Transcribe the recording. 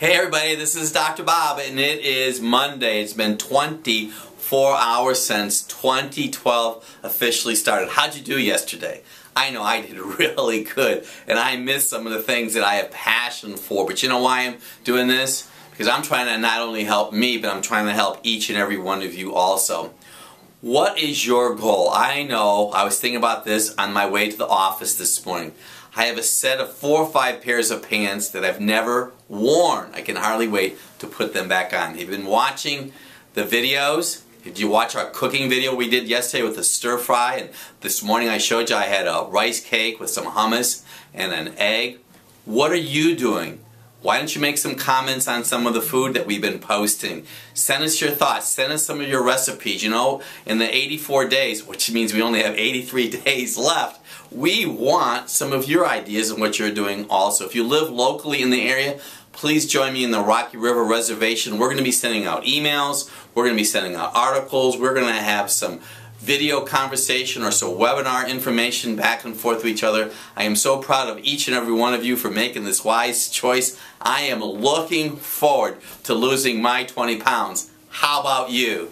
Hey everybody, this is Dr. Bob and it is Monday. It's been 24 hours since 2012 officially started. How'd you do yesterday? I know I did really good and I missed some of the things that I have passion for. But you know why I'm doing this? Because I'm trying to not only help me, but I'm trying to help each and every one of you also. What is your goal? I know, I was thinking about this on my way to the office this morning. I have a set of 4 or 5 pairs of pants that I've never worn. I can hardly wait to put them back on. Have you been watching the videos? Did you watch our cooking video we did yesterday with the stir fry? And this morning I showed you I had a rice cake with some hummus and an egg. What are you doing? Why don't you make some comments on some of the food that we've been posting? Send us your thoughts. Send us some of your recipes. You know, in the 84 days, which means we only have 83 days left, we want some of your ideas and what you're doing also. If you live locally in the area, please join me in the Rocky River Reservation. We're going to be sending out emails. We're going to be sending out articles. We're going to have some video conversation or some webinar information back and forth with each other. I am so proud of each and every one of you for making this wise choice. I am looking forward to losing my 20 pounds. How about you?